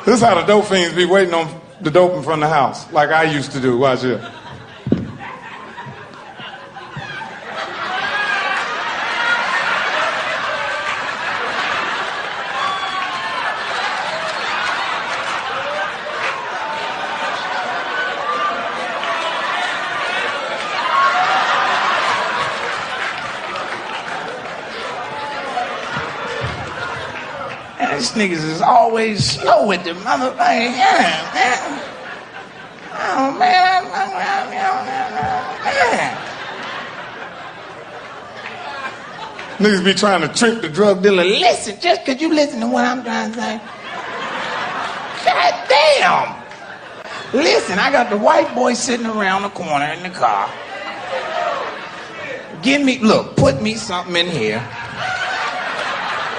This is how the dope fiends be waiting on the dope in front of the house, like I used to do. Watch this.
These niggas is always slow with the motherfucking man. Oh, man.
Niggas be trying to trick the drug dealer.
Listen, just because you listen to what I'm trying to say. God damn. Listen, I got the white boy sitting around the corner in the car. Put me something in here.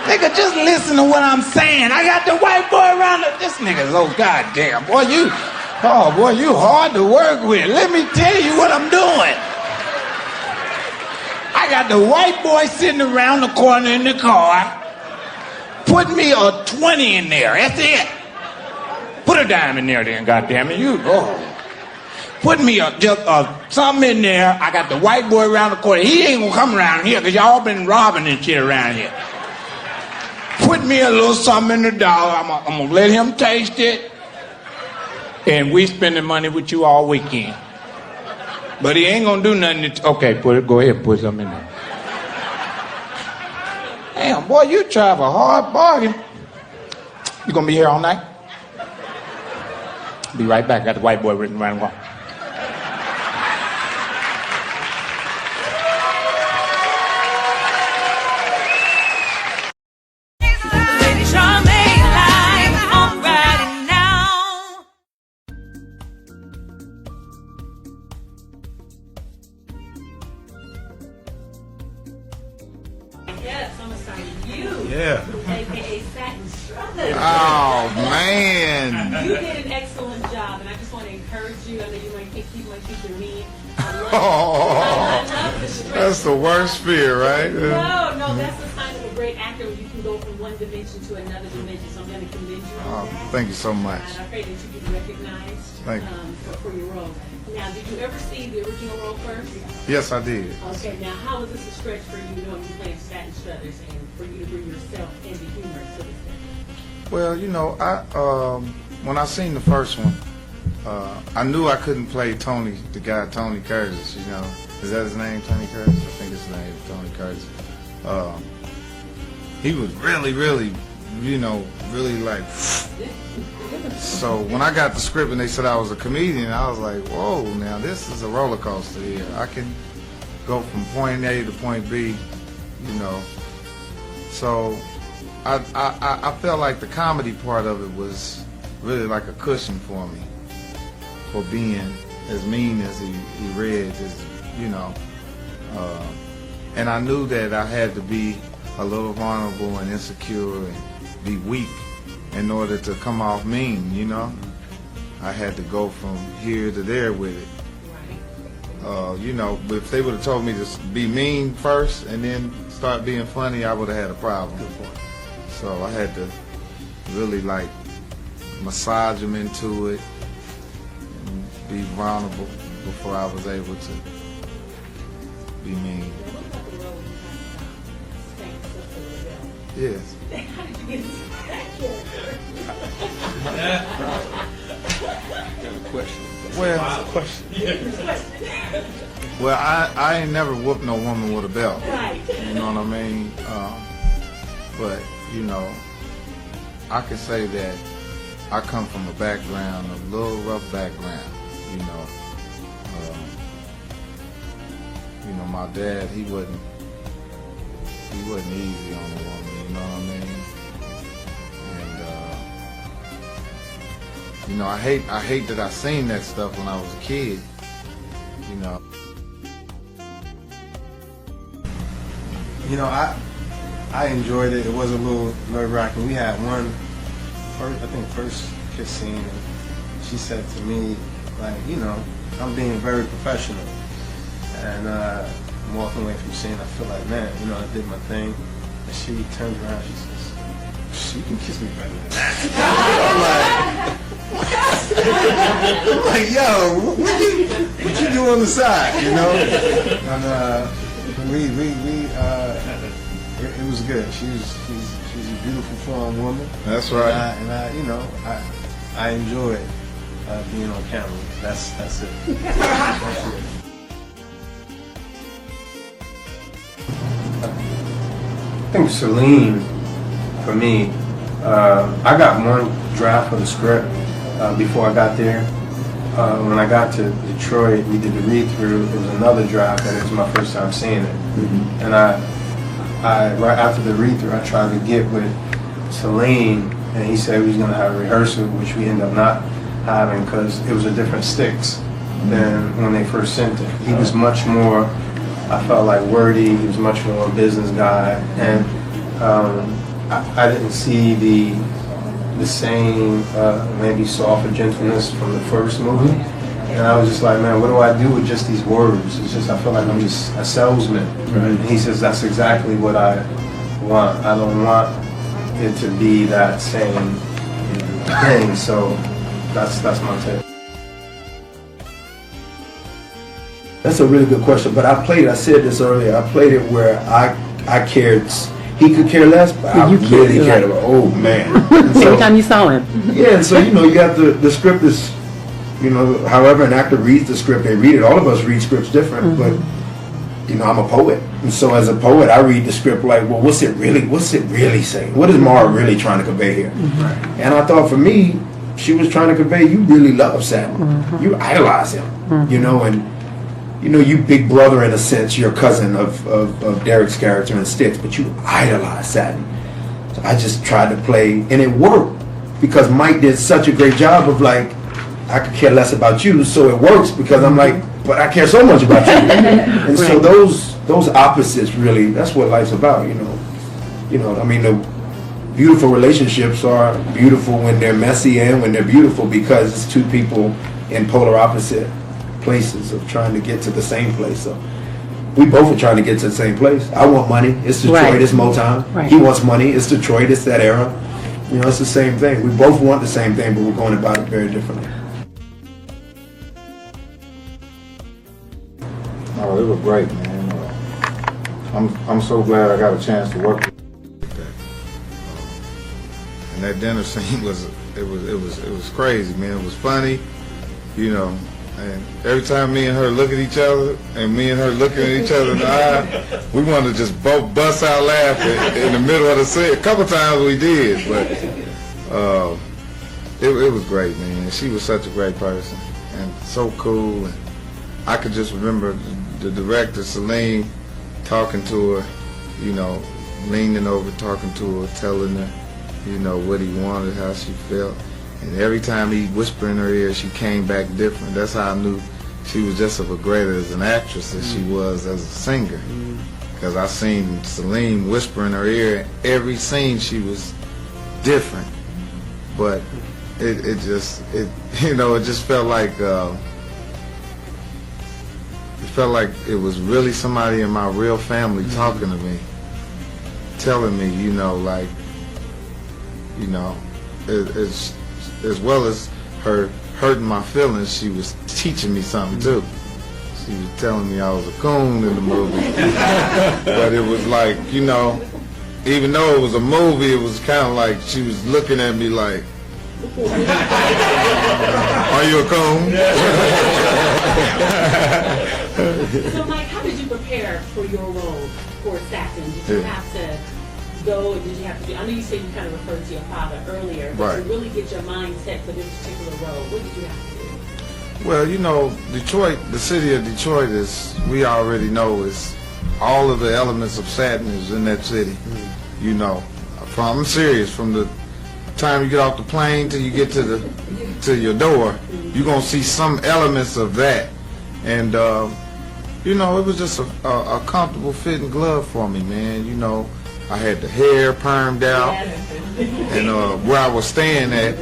Nigga, just listen to what I'm saying. I got the white boy around this nigga's, oh goddamn, boy, you hard to work with. Let me tell you what I'm doing. I got the white boy sitting around the corner in the car. Put me a 20 in there. That's it. Put a dime in there then, goddamn it. Put me something in there. I got the white boy around the corner. He ain't gonna come around here because y'all been robbing and shit around here. Put me a little something in the dollar. I'm gonna let him taste it. And we spending money with you all weekend. But he ain't gonna do nothing. Okay, go ahead and put something in there. Damn, boy, you try for a hard bargain. You gonna be here all night? Be right back. Got the white boy written around the wall.
Yeah.
AKA Satin Struthers.
Oh, man.
You did an excellent job, and I just want to encourage you. I know you might think people might think you're mean. I love the strength.
That's the worst fear, right?
No, that's the sign of a great actor when you can go from one dimension to another dimension. So I'm going to commend you on that.
Thank you so much.
And I pray that you get recognized
Thank you.
for your role. Now, did you ever see the original role first?
Yes, I did.
Okay, now how was this a stretch for you knowing you played Satin Struthers and for you to bring yourself and the humor to this thing?
Well, when I seen the first one, I knew I couldn't play Tony, the guy Tony Curtis, Is that his name, Tony Curtis? I think his name is Tony Curtis. He was really like... So when I got the script and they said I was a comedian, I was like, whoa, now this is a roller coaster here. I can go from point A to point B, So I felt like the comedy part of it was really like a cushion for me, for being as mean as he read, and I knew that I had to be a little vulnerable and insecure and be weak in order to come off mean, I had to go from here to there with it. But if they would have told me to be mean first and then start being funny, I would have had a problem. So I had to really massage them into it and be vulnerable before I was able to be mean. Yes.
How did you get into that
Well, I ain't never whooped no woman with a belt.
Right.
You know what I mean? But, I can say that I come from a little rough background. My dad, he wasn't easy on the woman, you know what I mean? And I hate that I seen that stuff when I was a kid,
I enjoyed it. It was a little nerve-wracking. We had first kiss scene, and she said to me, like, I'm being very professional. And I'm walking away from scene, I feel like, man, I did my thing. And she turns around, she says, you can kiss me better than that. I'm like, yo, what you do on the side, And it was good. She's a beautiful, strong woman.
That's right.
And I enjoyed being on camera. That's it. That's it. I think Celine, for me, I got one draft of the script before I got there. When I got to Detroit, we did the read-through. There was another draft, and it was my first time seeing it. Mm-hmm. And I right after the read-through, I tried to get with Celine, and he said he was going to have a rehearsal, which we ended up not having because it was a different sticks than when they first sent it. He was much more, I felt like, wordy. He was much more a business guy, and I didn't see the same maybe softer gentleness from the first movie. And I was just like, man, what do I do with just these words? It's just, I feel like I'm just a salesman. Right. And he says, that's exactly what I want. I don't want it to be that same thing. So that's my take.
That's a really good question, but I said this earlier, I played it where I cared, he could care less, but I really cared about, oh man.
Every time you saw him.
Yeah, and so, you got the script is, however an actor reads the script, they read it. All of us read scripts different, but, I'm a poet. And so as a poet, I read the script like, well, what's it really saying? What is Mara really trying to convey here? Mm-hmm. And I thought for me, she was trying to convey, you really love Satin. Mm-hmm. You idolize him, and you big brother in a sense, your cousin of Derek's character in Sticks, but you idolize Satin. So I just tried to play, and it worked because Mike did such a great job of like, I could care less about you, so it works because I'm like, but I care so much about you. And so those opposites really, that's what life's about, the beautiful relationships are beautiful when they're messy and when they're beautiful because it's two people in polar opposite places of trying to get to the same place. So we both are trying to get to the same place. I want money. It's Detroit. It's Motown. Right. He wants money. It's Detroit. It's that era. It's the same thing. We both want the same thing, but we're going about it very differently.
Oh, it was great, man. I'm so glad I got a chance to work with that. And that dinner scene was crazy, man. It was funny, And every time me and her look at each other, and me and her looking at each other in the eye, we wanted to just both bust out laughing in the middle of the scene. A couple times we did, but it was great, man. She was such a great person and so cool. And I could just remember the director, Celine, talking to her, leaning over, talking to her, telling her, what he wanted, how she felt. And every time he whispered in her ear, she came back different. That's how I knew she was just as great as an actress as she was as a singer. Because I seen Celine whisper in her ear, every scene she was different. But it just felt like it was really somebody in my real family talking to me, telling me, it's as well as her hurting my feelings, she was teaching me something too. She was telling me I was a coon in the movie. But it was like, even though it was a movie, it was kind of like she was looking at me like, are you a coon?
So Mike, how did you prepare for your role for Satin? Did you have to go, or did you have to do, I know you said you kind of referred to your father earlier, but to really get your mind set for this particular role, what did you have to do?
Well, you know, Detroit, the city of Detroit is, we already know, is all of the elements of sadness in that city. You know, I'm serious. From the time you get off the plane till you get to your door, you're gonna see some elements of that. And you know, it was just a comfortable fitting glove for me, man. You know, I had the hair permed out, and where I was staying at,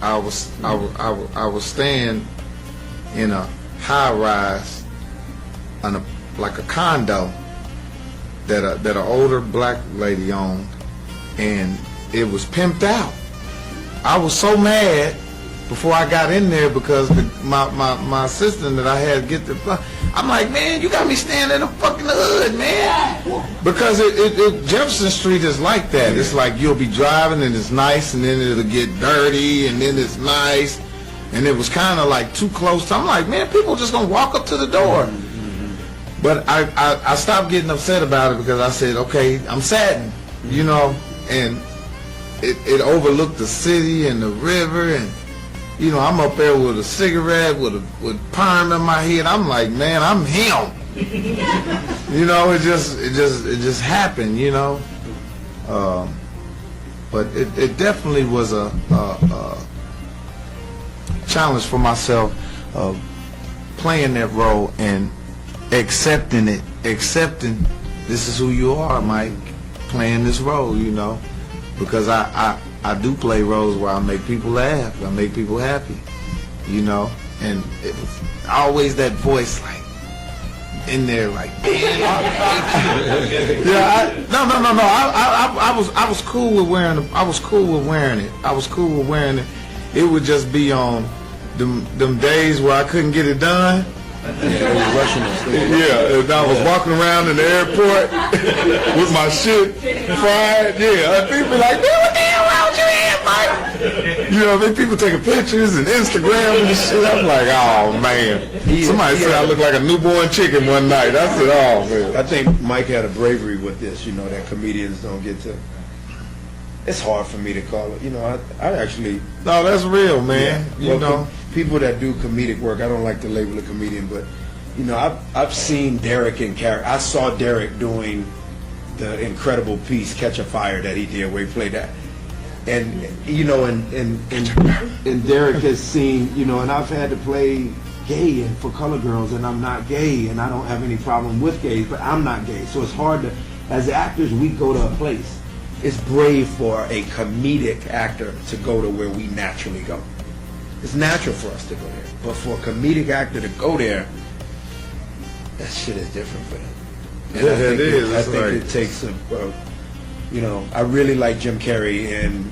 I was staying in a high rise, like a condo that an older black lady owned, and it was pimped out. I was so mad before I got in there because my assistant that I had get the, I'm like, man, you got me staying in the fucking hood, man. Because Jefferson Street is like that. It's like you'll be driving and it's nice, and then it'll get dirty, and then it's nice. And it was kind of like too close to, I'm like, man, people just gonna walk up to the door. But I stopped getting upset about it because I said, okay, I'm saddened, you know, and it overlooked the city and the river, and you know, I'm up there with a cigarette with perm in my head. I'm like, man, I'm him. You know, it just happened, you know. But it definitely was a challenge for myself of playing that role and accepting this is who you are, Mike, playing this role, you know, because I do play roles where I make people laugh, I make people happy, you know, and it was always that voice like in there like, man, yeah, I was cool with wearing it. I was cool with wearing it. It would just be on them days where I couldn't get it done. Yeah, and I was walking around in the airport with my shit fried. Yeah, and people be like, man, what the hell wrong with your head, Mike? You know, people taking pictures and Instagram and shit. I'm like, oh man. Somebody said I look like a newborn chicken one night. I said, oh man.
I think Mike had a bravery with this, you know, that comedians don't get to. It's hard for me to call it. You know, I actually.
No, that's real, man.
Yeah,
you know.
People that do comedic work, I don't like to label a comedian, but, you know, I've seen Derek in character. I saw Derek doing the incredible piece, Catch a Fire, that he did, where he played that. And, you know, and Derek has seen, you know, and I've had to play gay and for color girls, and I'm not gay, and I don't have any problem with gays, but I'm not gay. So it's hard to, as actors, we go to a place. It's brave for a comedic actor to go to where we naturally go. It's natural for us to go there, but for a comedic actor to go there, that shit is different for them. And I think it takes you know, I really like Jim Carrey in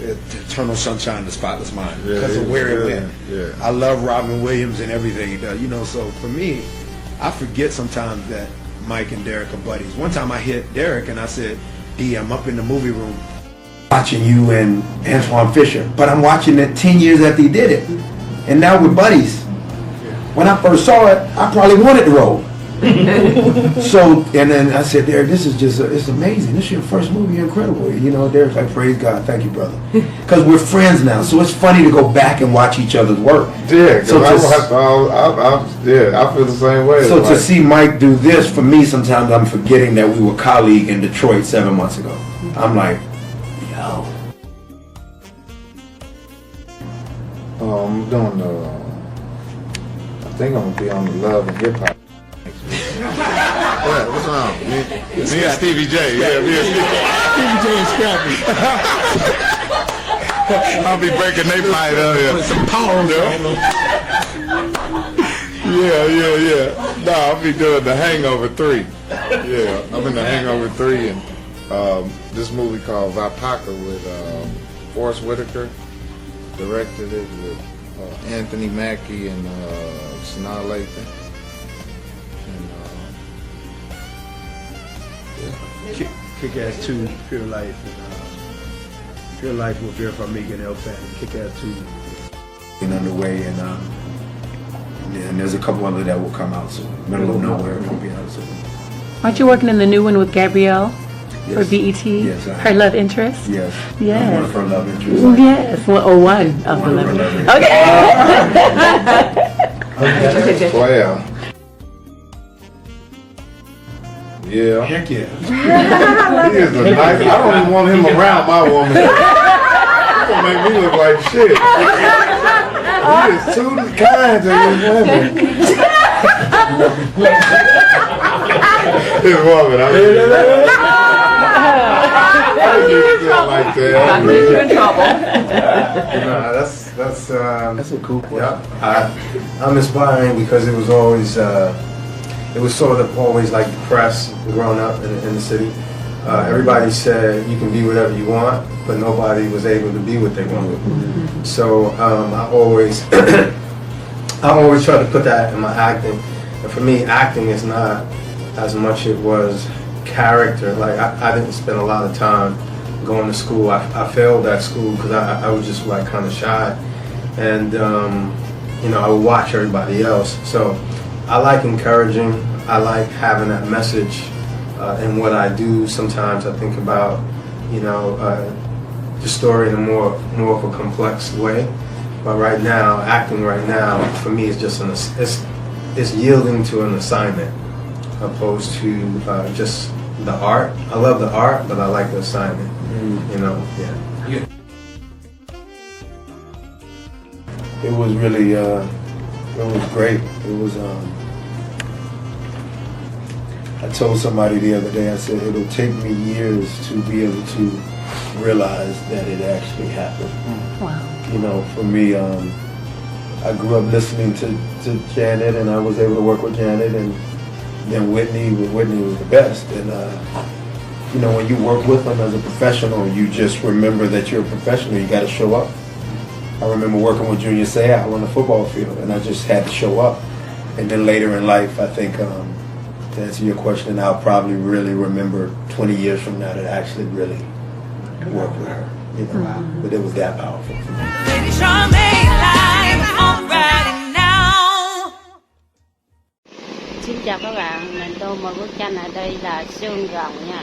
Eternal Sunshine of the Spotless Mind because of where it went.
Yeah.
I love Robin Williams and everything he does. You know, so for me, I forget sometimes that Mike and Derek are buddies. One time I hit Derek and I said, D, I'm up in the movie room watching you and Antoine Fisher, but I'm watching it 10 years after he did it, and now we're buddies. When I first saw it, I probably wanted the role. So, and then I said, Derek, this is just, it's amazing. This is your first movie, you're incredible. You know, Derek's like, praise God, thank you, brother. Because we're friends now, so it's funny to go back and watch each other's work.
Yeah,
so
I feel the same way.
So to see Mike do this, for me, sometimes I'm forgetting that we were colleagues in Detroit 7 months ago. I'm like, yo.
I'm doing I think I'm gonna be on the Love and Hip Hop. What's wrong? Me and Stevie J. Yeah, me and Stevie J and Scrappy. I'll be breaking their fight up here.
Put some power on them.
Yeah. No, I'll be doing The Hangover 3. Yeah, I'm in The Hangover 3, and this movie called Vipaka with Forrest Whitaker directed it with Anthony Mackie and Sanaa Lathan.
Kick-Ass 2, Pure Life, and Pure Life with Vera Farmiga and El Fan. Kick-Ass 2 is underway, and there's a couple other that will come out soon. Middle of Nowhere will be out soon.
Aren't you working in the new one with Gabrielle for BET?
Yes, I
her
am.
love interest?
Yes.
Yes.
I'm one of her love interests.
Yes, one of the love interests. Okay.
Well. Yeah.
Heck yeah.
He is a nice. I don't even want him around my woman. He's gonna make me look like shit. He is too kind to his women. His woman, I mean. I didn't feel like that.
You're in trouble.
That's
That's a cool question.
yeah. I'm inspiring because it was always it was sort of always like the press growing up in the city. Everybody said you can be whatever you want, but nobody was able to be what they wanted. So I always I always try to put that in my acting. And for me, acting is not as much it was character. Like I didn't spend a lot of time going to school. I failed at school because I was just like kind of shy, and you know, I would watch everybody else. So I like encouraging. I like having that message in what I do. Sometimes I think about, you know, the story in a more of a complex way. But right now, acting right now for me is just it's yielding to an assignment, opposed to just the art. I love the art, but I like the assignment. You know, yeah.
It was really, it was great. It was, I told somebody the other day, I said, it'll take me years to be able to realize that it actually happened.
Wow.
You know, for me, I grew up listening to Janet, and I was able to work with Janet, and then Whitney was the best. And, you know, when you work with them as a professional, you just remember that you're a professional. You got to show up. I remember working with Junior Seau on the football field, and I just had to show up. And then later in life, I think, to answer your question, I'll probably really remember 20 years from now that I actually really worked with her. You know, but it was that powerful for me.
Xin chào các bạn, mình tô một bức tranh ở đây là xương rồng nha.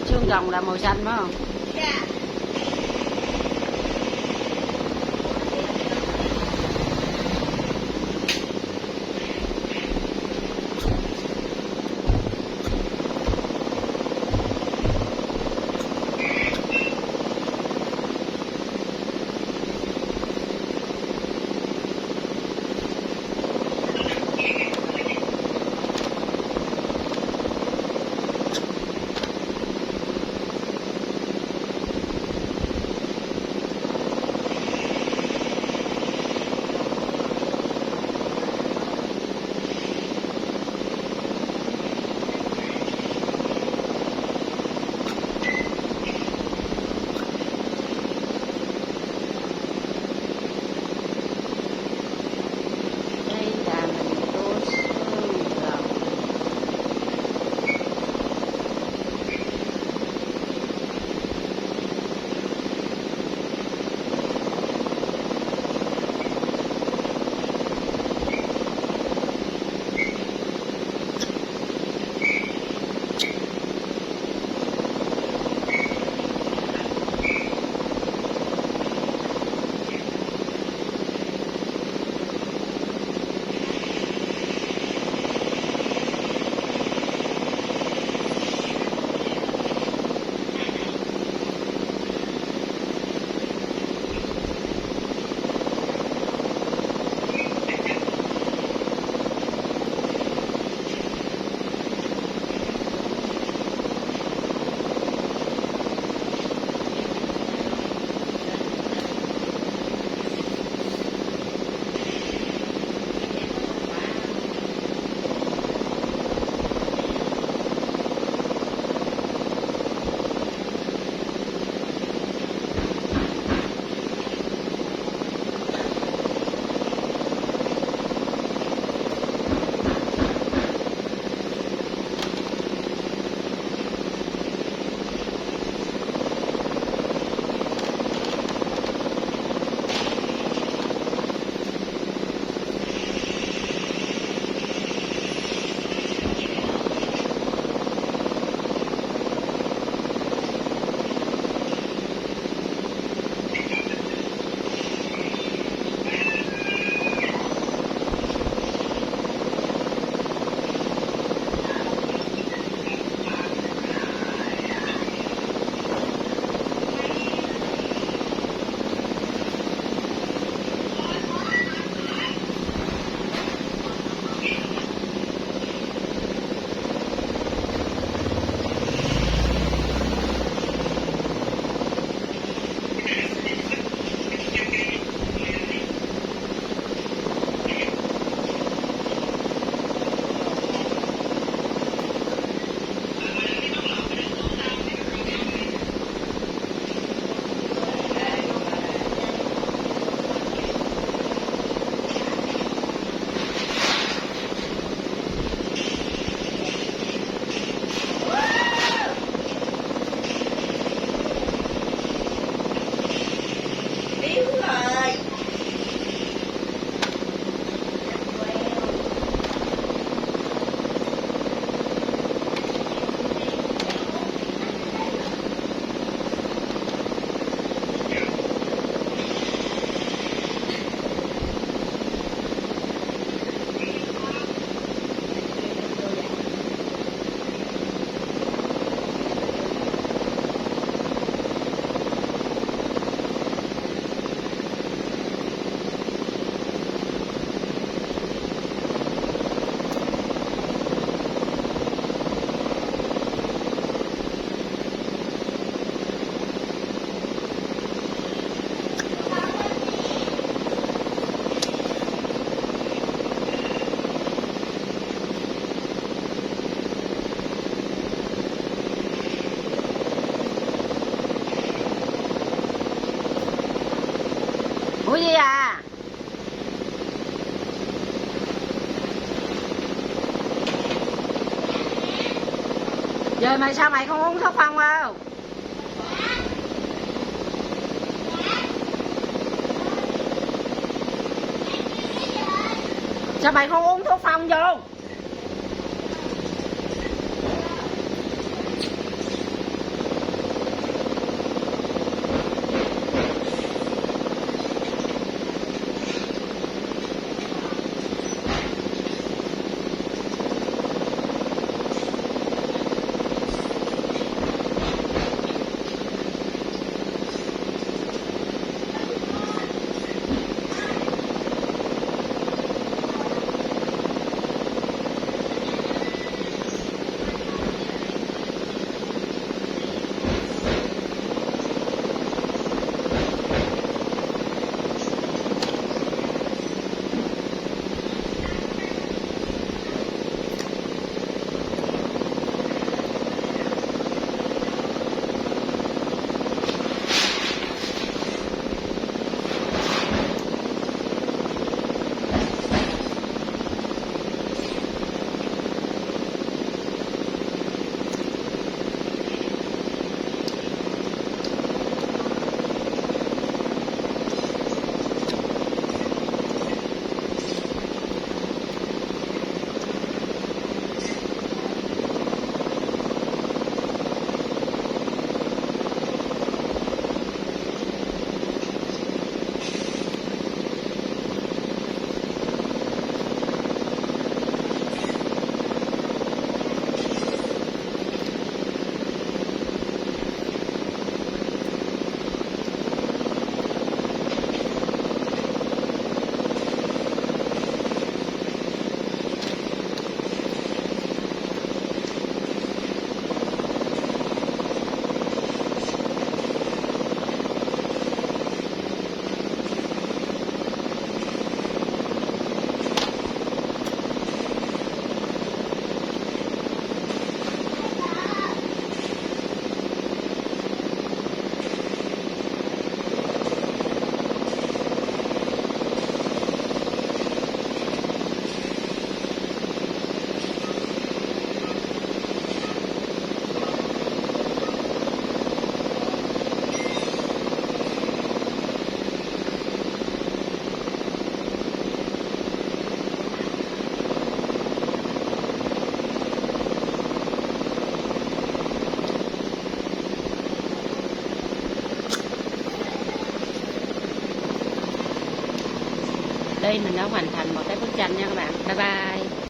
Xương rồng là màu xanh phải không? Dạ. Ủa gì à? Giờ mày sao mày không uống thuốc phong không? Sao mày không uống thuốc phong vô? Đây mình đã hoàn thành một cái bức tranh nha các bạn. Bye bye.